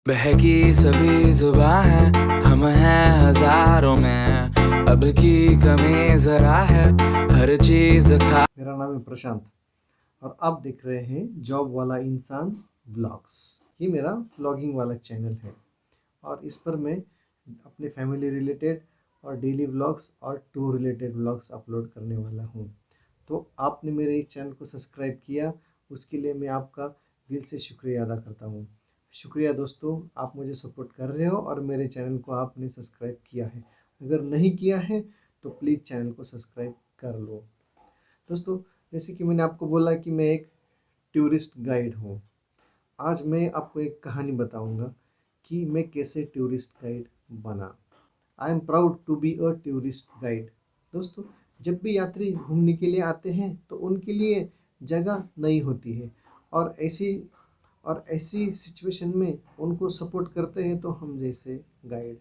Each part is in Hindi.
बहकी सभी जुबां है, हम हैं हजारों में, अब की कमी जरा है, हर चीज खा। मेरा नाम है प्रशांत और आप देख रहे हैं जॉब वाला इंसान ब्लॉग्स। ये मेरा ब्लॉगिंग वाला चैनल है और इस पर मैं अपने फैमिली रिलेटेड और डेली व्लॉग्स और टूर रिलेटेड व्लॉग्स अपलोड करने वाला हूँ। तो आपने मेरे इस चैनल को सब्सक्राइब किया, उसके लिए मैं आपका दिल से शुक्रिया अदा करता हूँ। शुक्रिया दोस्तों, आप मुझे सपोर्ट कर रहे हो और मेरे चैनल को आपने सब्सक्राइब किया है। अगर नहीं किया है तो प्लीज़ चैनल को सब्सक्राइब कर लो। दोस्तों, जैसे कि मैंने आपको बोला कि मैं एक टूरिस्ट गाइड हूँ। आज मैं आपको एक कहानी बताऊंगा कि मैं कैसे टूरिस्ट गाइड बना। I am proud to be a tourist guide. दोस्तों, जब भी यात्री घूमने के लिए आते हैं तो उनके लिए जगह नई होती है और ऐसी सिचुएशन में उनको सपोर्ट करते हैं तो हम जैसे गाइड।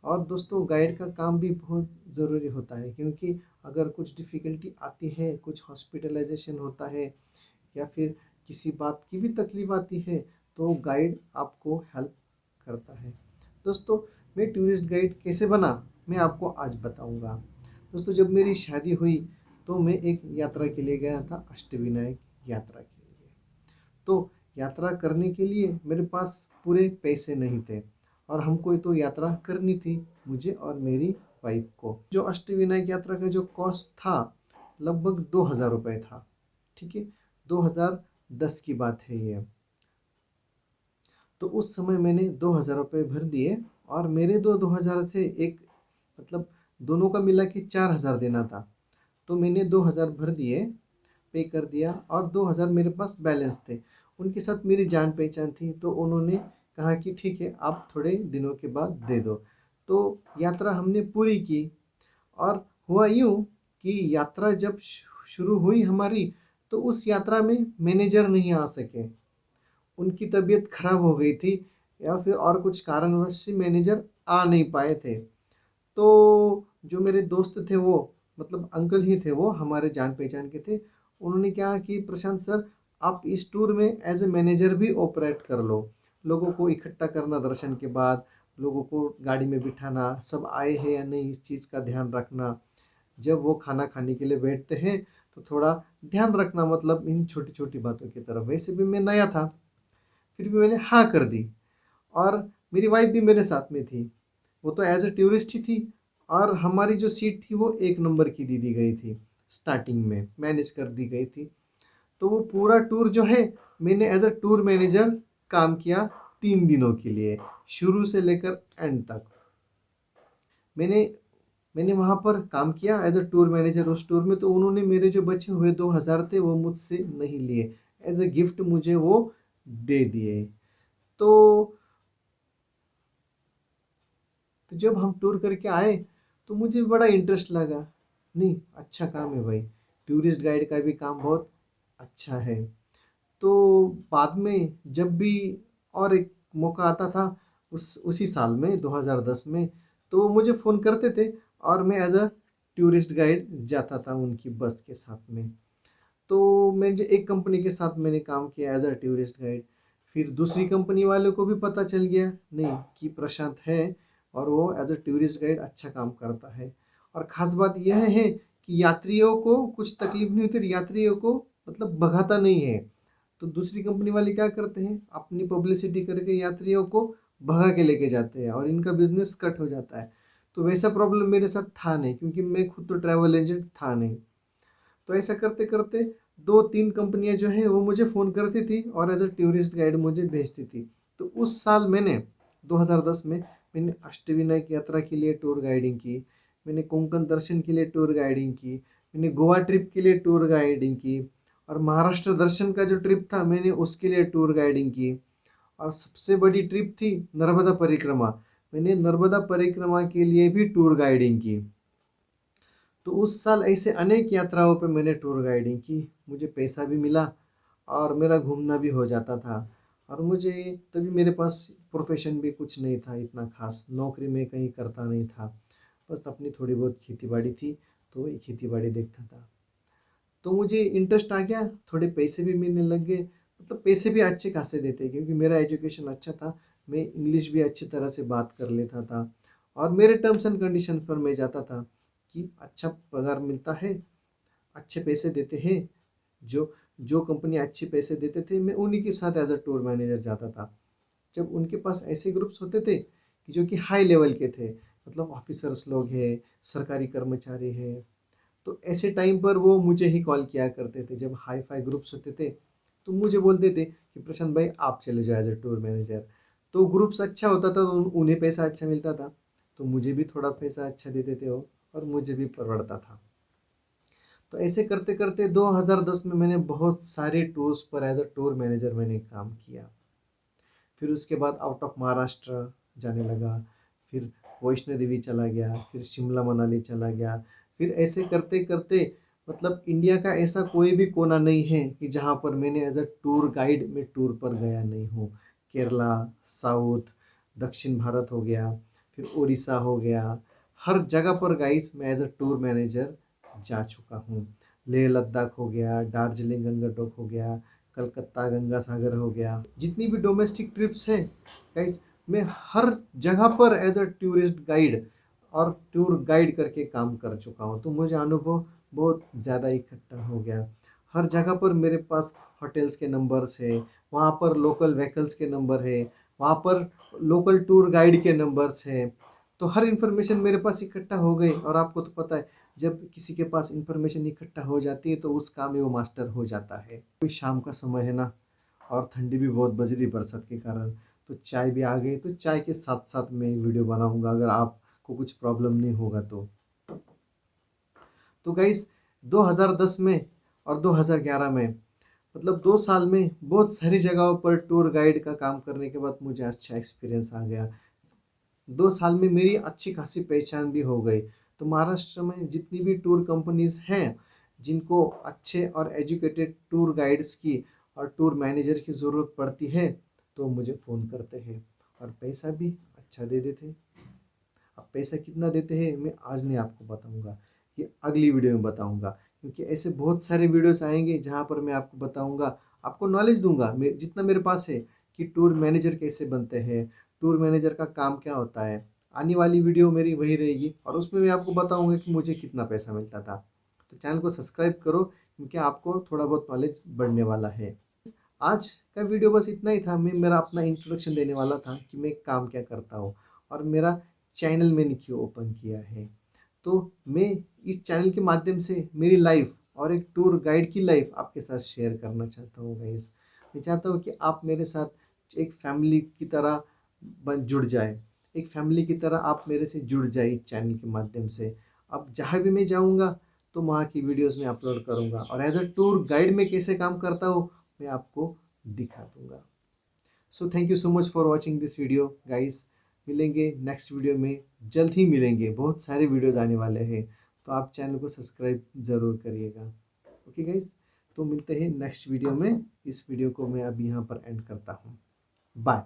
और दोस्तों, गाइड का काम भी बहुत ज़रूरी होता है, क्योंकि अगर कुछ डिफ़िकल्टी आती है, कुछ हॉस्पिटलाइजेशन होता है या फिर किसी बात की भी तकलीफ आती है तो गाइड आपको हेल्प करता है। दोस्तों, मैं टूरिस्ट गाइड कैसे बना, मैं आपको आज बताऊंगा। दोस्तों, जब मेरी शादी हुई तो मैं एक यात्रा के लिए गया था, अष्टविनायक यात्रा के लिए। तो यात्रा करने के लिए मेरे पास पूरे पैसे नहीं थे और हमको तो यात्रा करनी थी, मुझे और मेरी वाइफ को। जो अष्टविनायक यात्रा का जो कॉस्ट था लगभग 2000 रुपये था। ठीक है, 2010 की बात है ये। तो उस समय मैंने 2000 रुपये भर दिए और मेरे 2000 थे, एक मतलब दोनों का मिला के 4000 देना था। तो मैंने 2000 भर दिए, पे कर दिया और 2000 मेरे पास बैलेंस थे। उनके साथ मेरी जान पहचान थी तो उन्होंने कहा कि ठीक है, आप थोड़े दिनों के बाद दे दो। तो यात्रा हमने पूरी की और हुआ यूँ कि यात्रा जब शुरू हुई हमारी, तो उस यात्रा में मैनेजर नहीं आ सके। उनकी तबीयत खराब हो गई थी या फिर और कुछ कारणवश से मैनेजर आ नहीं पाए थे। तो जो मेरे दोस्त थे, वो मतलब अंकल ही थे, वो हमारे जान पहचान के थे। उन्होंने कहा कि प्रशांत सर, आप इस टूर में एज ए मैनेजर भी ऑपरेट कर लो। लोगों को इकट्ठा करना, दर्शन के बाद लोगों को गाड़ी में बिठाना, सब आए हैं या नहीं इस चीज़ का ध्यान रखना। जब वो खाना खाने के लिए बैठते हैं तो थोड़ा ध्यान रखना, मतलब इन छोटी छोटी बातों की तरफ। वैसे भी मैं नया था, फिर भी मैंने हाँ कर दी और मेरी वाइफ भी मेरे साथ में थी। वो तो एज ए टूरिस्ट ही थी और हमारी जो सीट थी वो 1 नंबर की दी दी गई थी, स्टार्टिंग में मैनेज कर दी गई थी। तो वो पूरा टूर जो है मैंने एज अ टूर मैनेजर काम किया 3 दिनों के लिए, शुरू से लेकर एंड तक। मैंने मैंने वहाँ पर काम किया एज अ टूर मैनेजर उस टूर में। तो उन्होंने मेरे जो बचे हुए 2000 थे वो मुझसे नहीं लिए, एज ए गिफ्ट मुझे वो दे दिए। तो तो जब हम टूर करके आए तो मुझे बड़ा इंटरेस्ट लगा। नहीं, अच्छा काम है भाई, टूरिस्ट गाइड का भी काम बहुत अच्छा है। तो बाद में जब भी और एक मौका आता था, उस उसी साल में 2010 में, तो वो मुझे फ़ोन करते थे और मैं एज अ टूरिस्ट गाइड जाता था उनकी बस के साथ में। तो मैं जो एक कंपनी के साथ मैंने काम किया एज अ टूरिस्ट गाइड, फिर दूसरी कंपनी वालों को भी पता चल गया नहीं कि प्रशांत है और वो एज अ टूरिस्ट गाइड अच्छा काम करता है। और ख़ास बात यह है कि यात्रियों को कुछ तकलीफ नहीं होती, यात्रियों को मतलब भगाता नहीं है। तो दूसरी कंपनी वाले क्या करते हैं, अपनी पब्लिसिटी करके यात्रियों को भगा के लेके जाते हैं और इनका बिजनेस कट हो जाता है। तो वैसा प्रॉब्लम मेरे साथ था नहीं, क्योंकि मैं खुद तो ट्रैवल एजेंट था नहीं। तो ऐसा करते करते 2-3 कंपनियां जो है वो मुझे फ़ोन करती थी और एज अ टूरिस्ट गाइड मुझे भेजती थी। तो उस साल मैंने 2010 में मैंने अष्टविनायक यात्रा के लिए टूर गाइडिंग की, मैंने कोंकण दर्शन के लिए टूर गाइडिंग की, मैंने गोवा ट्रिप के लिए टूर गाइडिंग की और महाराष्ट्र दर्शन का जो ट्रिप था मैंने उसके लिए टूर गाइडिंग की। और सबसे बड़ी ट्रिप थी नर्मदा परिक्रमा, मैंने नर्मदा परिक्रमा के लिए भी टूर गाइडिंग की। तो उस साल ऐसे अनेक यात्राओं पे मैंने टूर गाइडिंग की, मुझे पैसा भी मिला और मेरा घूमना भी हो जाता था। और मुझे तभी मेरे पास प्रोफेशन भी कुछ नहीं था इतना खास, नौकरी में कहीं करता नहीं था, बस अपनी थोड़ी बहुत खेती बाड़ी थी तो वही खेती बाड़ी देखता था। तो मुझे इंटरेस्ट आ गया, थोड़े पैसे भी मिलने लग गए, मतलब पैसे भी अच्छे खासे देते क्योंकि मेरा एजुकेशन अच्छा था। मैं इंग्लिश भी अच्छी तरह से बात कर लेता था और मेरे टर्म्स एंड कंडीशन पर मैं जाता था कि अच्छा पगार मिलता है, अच्छे पैसे देते हैं। जो जो कंपनी अच्छे पैसे देते थे मैं उन्हीं के साथ एज अ टूर मैनेजर जाता था। जब उनके पास ऐसे ग्रुप्स होते थे कि जो कि हाई लेवल के थे, मतलब ऑफिसर्स लोग हैं, सरकारी कर्मचारी हैं, तो ऐसे टाइम पर वो मुझे ही कॉल किया करते थे। जब हाई फाई ग्रुप्स होते थे तो मुझे बोलते थे कि प्रशांत भाई आप चले जाओ एज अ टूर मैनेजर। तो ग्रुप्स अच्छा होता था तो उन्हें पैसा अच्छा मिलता था, तो मुझे भी थोड़ा पैसा अच्छा देते थे वो, और मुझे भी परवड़ता था। तो ऐसे करते करते 2010 में मैंने बहुत सारे टूर्स पर एज अ टूर मैनेजर मैंने काम किया। फिर उसके बाद आउट ऑफ महाराष्ट्र जाने लगा, फिर वैष्णो देवी चला गया, फिर शिमला मनाली चला गया। फिर ऐसे करते करते मतलब इंडिया का ऐसा कोई भी कोना नहीं है कि जहाँ पर मैंने एज अ टूर गाइड में टूर पर गया नहीं हूँ। केरला, साउथ, दक्षिण भारत हो गया, फिर उड़ीसा हो गया, हर जगह पर गाइस मैं एज अ टूर मैनेजर जा चुका हूँ। लेह लद्दाख हो गया, दार्जिलिंग गंगटोक हो गया, कलकत्ता गंगा सागर हो गया, जितनी भी डोमेस्टिक ट्रिप्स हैं गाइस, मैं हर जगह पर एज अ टूरिस्ट गाइड और टूर गाइड करके काम कर चुका हूँ। तो मुझे अनुभव बहुत ज़्यादा इकट्ठा हो गया। हर जगह पर मेरे पास होटल्स के नंबर्स है, वहाँ पर लोकल व्हीकल्स के नंबर है, वहाँ पर लोकल टूर गाइड के नंबर्स है। तो हर इन्फॉर्मेशन मेरे पास इकट्ठा हो गई, और आपको तो पता है जब किसी के पास इन्फॉर्मेशन इकट्ठा हो जाती है तो उस काम में वो मास्टर हो जाता है। अभी शाम का समय है ना, और ठंडी भी बहुत बज रही बरसात के कारण, तो चाय भी आ गई, तो चाय के साथ साथ मैं वीडियो बनाऊंगा अगर आपको कुछ प्रॉब्लम नहीं होगा तो गाइस 2010 में और 2011 में, मतलब 2 साल में बहुत सारी जगहों पर टूर गाइड का काम करने के बाद मुझे अच्छा एक्सपीरियंस आ गया। 2 साल में मेरी अच्छी खासी पहचान भी हो गई। तो महाराष्ट्र में जितनी भी टूर कंपनीज हैं जिनको अच्छे और एजुकेटेड टूर गाइड्स की और टूर मैनेजर की ज़रूरत पड़ती है तो मुझे फ़ोन करते हैं, और पैसा भी अच्छा दे देते हैं। अब पैसा कितना देते हैं मैं आज नहीं आपको बताऊंगा, ये अगली वीडियो में बताऊंगा, क्योंकि ऐसे बहुत सारे वीडियोस आएंगे जहाँ पर मैं आपको बताऊंगा, आपको नॉलेज दूंगा मैं जितना मेरे पास है कि टूर मैनेजर कैसे बनते हैं, टूर मैनेजर का काम क्या होता है। आने वाली वीडियो मेरी वही रहेगी और उसमें मैं आपको बताऊंगा कि मुझे कितना पैसा मिलता था। तो चैनल को सब्सक्राइब करो, क्योंकि आपको थोड़ा बहुत नॉलेज बढ़ने वाला है। आज का वीडियो बस इतना ही था। मैं मेरा अपना इंट्रोडक्शन देने वाला था कि मैं काम क्या करता हूँ और मेरा चैनल मैंने क्यों ओपन किया है। तो मैं इस चैनल के माध्यम से मेरी लाइफ और एक टूर गाइड की लाइफ आपके साथ शेयर करना चाहता हूँ गाइस। मैं चाहता हूँ कि आप मेरे साथ एक फैमिली की तरह बन जुड़ जाए, एक फैमिली की तरह आप मेरे से जुड़ जाए इस चैनल के माध्यम से। अब जहाँ भी मैं जाऊँगा तो वहाँ की वीडियोस में अपलोड करूँगा, और एज अ टूर गाइड में कैसे काम करता हूँ मैं आपको दिखा दूँगा। So thank you so much for watching this video guys. मिलेंगे नेक्स्ट वीडियो में, जल्द ही मिलेंगे, बहुत सारे वीडियोस आने वाले हैं, तो आप चैनल को सब्सक्राइब ज़रूर करिएगा। ओके गाइस, तो मिलते हैं नेक्स्ट वीडियो में। इस वीडियो को मैं अब यहाँ पर एंड करता हूँ। बाय।